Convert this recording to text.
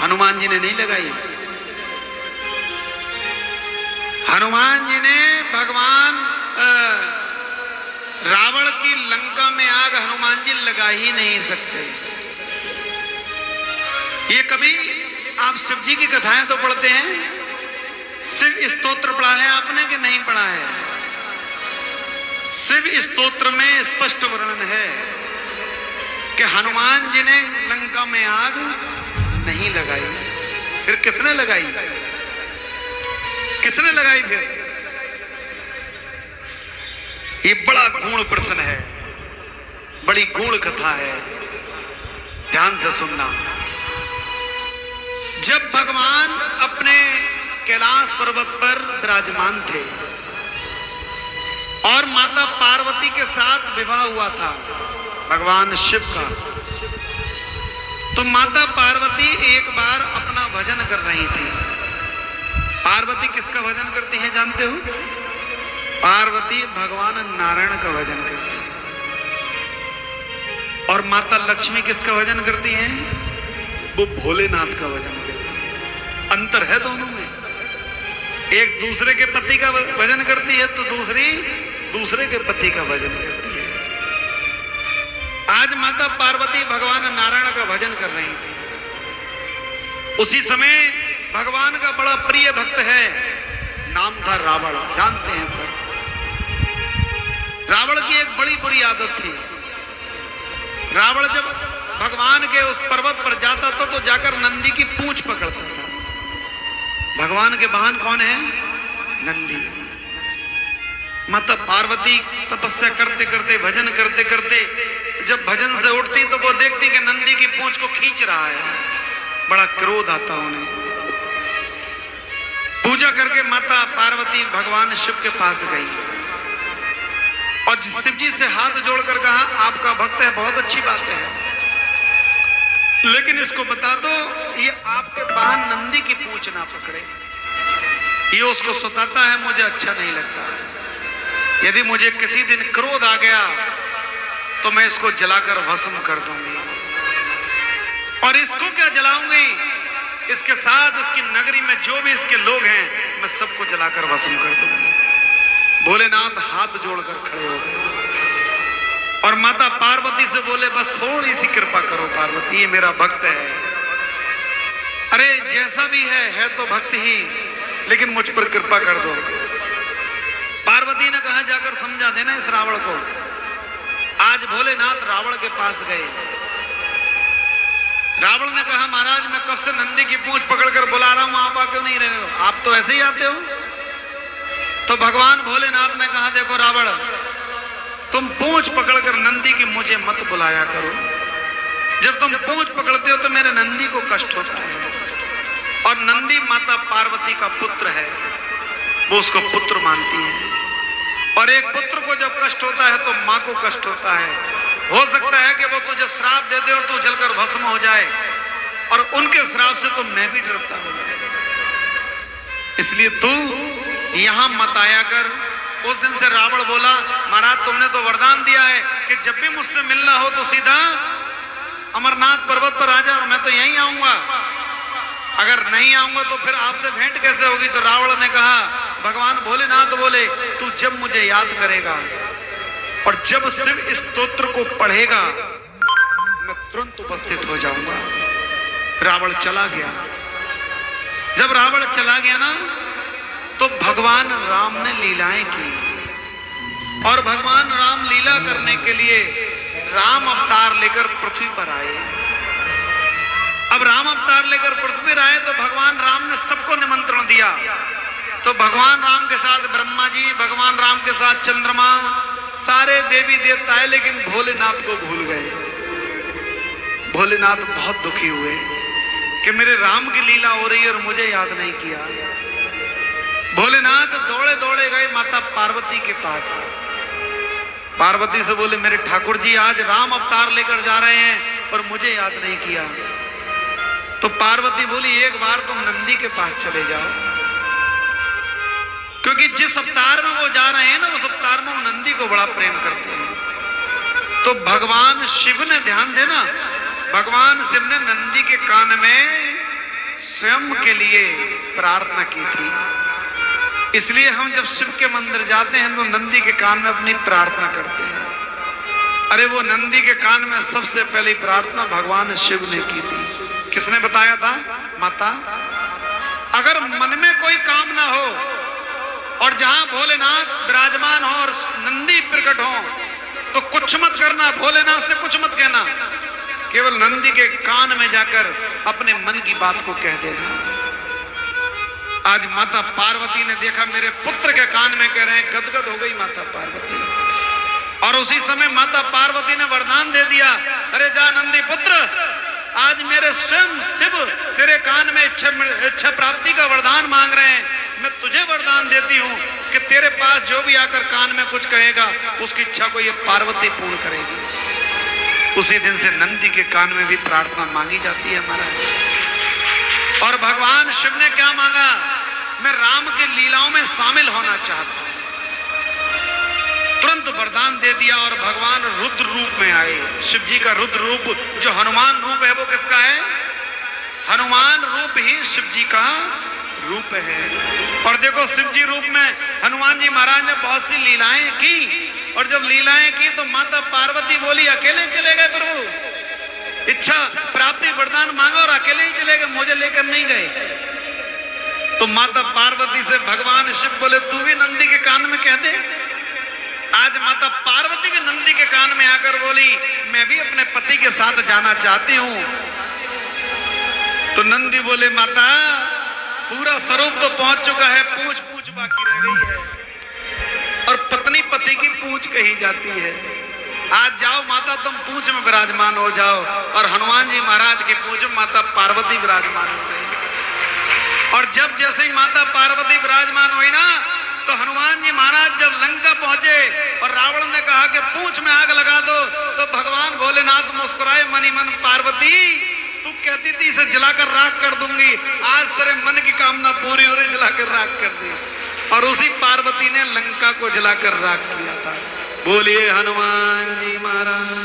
हनुमान जी ने नहीं लगाई। हनुमान जी ने भगवान रावण की लंका में आग हनुमान जी लगा ही नहीं सकते। ये कभी आप शिव जी की कथाएं तो पढ़ते हैं, शिव स्तोत्र पढ़ा है आपने कि नहीं पढ़ा है? शिव स्तोत्र में स्पष्ट वर्णन है कि हनुमान जी ने लंका में आग नहीं लगाई। फिर किसने लगाई? किसने लगाई फिर? ये बड़ा गूढ़ प्रश्न है, बड़ी गूढ़ कथा है, ध्यान से सुनना। जब भगवान अपने कैलाश पर्वत पर विराजमान थे और माता पार्वती के साथ विवाह हुआ था भगवान शिव का, तो माता पार्वती एक बार अपना भजन कर रही थी। पार्वती किसका भजन करती है जानते हो? पार्वती भगवान नारायण का भजन करती है। और माता लक्ष्मी किसका भजन करती है? वो भोलेनाथ का भजन करती है। अंतर है दोनों में। एक दूसरे के पति का भजन करती है तो दूसरी दूसरे के पति का भजन करती है। आज माता पार्वती भगवान नारायण का भजन कर रही थी। उसी समय भगवान का बड़ा प्रिय भक्त है, नाम था रावण, जानते हैं सब। रावण की एक बड़ी बुरी आदत थी। रावण जब भगवान के उस पर्वत पर जाता था तो जाकर नंदी की पूंछ पकड़ता था। भगवान के वाहन कौन है? नंदी। माता पार्वती तपस्या करते करते, भजन करते करते जब भजन से उठती तो वो देखती कि नंदी की पूंछ को खींच रहा है। बड़ा क्रोध आता उन्हें। पूजा करके माता पार्वती भगवान शिव के पास गई और शिव जी से हाथ जोड़कर कहा, आपका भक्त है, बहुत अच्छी बात है, लेकिन इसको बता दो ये आपके वाहन नंदी की पूंछ ना पकड़े। ये उसको सताता है, मुझे अच्छा नहीं लगता। यदि मुझे किसी दिन क्रोध आ गया तो मैं इसको जलाकर भस्म कर दूंगी। और इसको क्या जलाऊंगी? इसके साथ इसकी नगरी में जो भी इसके लोग हैं मैं सबको जलाकर भस्म कर दूंगी। भोलेनाथ हाथ जोड़कर खड़े हो गए और माता पार्वती से बोले, बस थोड़ी सी कृपा करो पार्वती, ये मेरा भक्त है। अरे जैसा भी है तो भक्त ही, लेकिन मुझ पर कृपा कर दो। पार्वती ने कहा, जाकर समझा देना इस रावण को। आज भोलेनाथ रावण के पास गए। रावण ने कहा, महाराज मैं कब से नंदी की पूंछ पकड़कर बुला रहा हूं, आप आ क्यों नहीं रहे हो? आप तो ऐसे ही आते हो। तो भगवान भोलेनाथ ने कहा, देखो रावण, तुम पूंछ पकड़कर नंदी की मुझे मत बुलाया करो। जब तुम पूंछ पकड़ते हो तो मेरे नंदी को कष्ट होता है। और नंदी माता पार्वती का पुत्र है, वो उसको पुत्र मानती है। और एक पुत्र को जब कष्ट होता है तो माँ को कष्ट होता है। हो सकता है कि वो तुझे श्राप दे दे और तू जलकर भस्म हो जाए, और उनके श्राप से तो मैं भी डरता हूं। इसलिए तू यहां मत आया कर। उस दिन से रावण बोला, महाराज तुमने तो वरदान दिया है कि जब भी मुझसे मिलना हो तो सीधा अमरनाथ पर्वत पर आ जा, और मैं तो यहीं आऊंगा। अगर नहीं आऊंगा तो फिर आपसे भेंट कैसे होगी? तो रावण ने कहा, भगवान भोलेनाथ बोले, तू जब मुझे याद करेगा और जब शिव स्तोत्र को पढ़ेगा मैं तुरंत उपस्थित हो जाऊंगा। रावण चला गया। जब रावण चला गया ना तो भगवान राम ने लीलाएं की, और भगवान राम लीला करने के लिए राम अवतार लेकर पृथ्वी पर आए। अब राम अवतार लेकर पृथ्वी पर आए तो भगवान राम ने सबको निमंत्रण दिया। तो भगवान राम के साथ ब्रह्मा जी, भगवान राम के साथ चंद्रमा, सारे देवी देवता है, लेकिन भोलेनाथ को भूल गए। भोलेनाथ बहुत दुखी हुए कि मेरे राम की लीला हो रही है और मुझे याद नहीं किया। भोलेनाथ दौड़े दौड़े गए माता पार्वती के पास। पार्वती से बोले, मेरे ठाकुर जी आज राम अवतार लेकर जा रहे हैं और मुझे याद नहीं किया। तो पार्वती बोली, एक बार तुम नंदी के पास चले जाओ, क्योंकि जिस अवतार में वो जा रहे हैं ना, उस अवतार में वो नंदी को बड़ा प्रेम करते हैं। तो भगवान शिव ने, ध्यान देना, भगवान शिव ने नंदी के कान में स्वयं के लिए प्रार्थना की थी। इसलिए हम जब शिव के मंदिर जाते हैं तो नंदी के कान में अपनी प्रार्थना करते हैं। अरे वो नंदी के कान में सबसे पहली प्रार्थना भगवान शिव ने की थी। किसने बताया था? माता। अगर मन में कोई काम ना हो और जहां भोलेनाथ विराजमान हो और नंदी प्रकट हो तो कुछ मत करना, भोलेनाथ से कुछ मत कहना, केवल नंदी के कान में जाकर अपने मन की बात को कह देना। आज माता पार्वती ने देखा मेरे पुत्र के कान में कह रहे हैं, गदगद हो गई माता पार्वती। और उसी समय माता पार्वती ने वरदान दे दिया, अरे जा नंदी पुत्र, आज मेरे स्वयं शिव तेरे कान में इच्छा प्राप्ति का वरदान मांग रहे हैं। मैं तुझे वरदान देती हूं कि तेरे पास जो भी आकर कान में कुछ कहेगा उसकी इच्छा को ये पार्वती पूर्ण करेगी। उसी दिन से नंदी के कान में भी प्रार्थना मांगी जाती है महाराज। और भगवान शिव ने क्या मांगा? मैं राम की लीलाओं में शामिल होना चाहता हूं। तुरंत वरदान दे दिया और भगवान रुद्र रूप में आए। शिव जी का रुद्र रूप जो हनुमान रूप है वो किसका है? हनुमान रूप ही शिव जी का रूप है। और देखो शिव जी रूप में हनुमान जी महाराज ने बहुत सी लीलाएं की और जब लीलाएं की तो माता पार्वती बोली अकेले चले गए प्रभु, इच्छा प्राप्ति वरदान मांगा और अकेले ही चले गए, मुझे लेकर नहीं गए। तो माता पार्वती से भगवान शिव बोले तू भी नंदी के कान में कह दे। आज माता पार्वती भी नंदी के कान में आकर बोली मैं भी अपने पति के साथ जाना चाहती हूं। तो नंदी बोले माता पूरा स्वरूप तो पहुंच चुका है, पूछ पूछ बाकी रह गई है और पत्नी पति की पूछ कही जाती है। आज जाओ माता तुम पूछ में विराजमान हो जाओ। और हनुमान जी महाराज की पूछ में माता पार्वती विराजमान हो गई। और जब जैसे ही माता पार्वती विराजमान हुई ना तो हनुमान जी महाराज जब लंका पहुंचे और रावण ने कहा कि पूंछ में आग लगा दो तो भगवान भोलेनाथ मुस्कुराए मनी मन, पार्वती तू कहती थी इसे जलाकर राख कर दूंगी, आज तेरे मन की कामना पूरी हो रही, जलाकर राख कर दी। और उसी पार्वती ने लंका को जलाकर राख किया था। बोलिए हनुमान जी महाराज।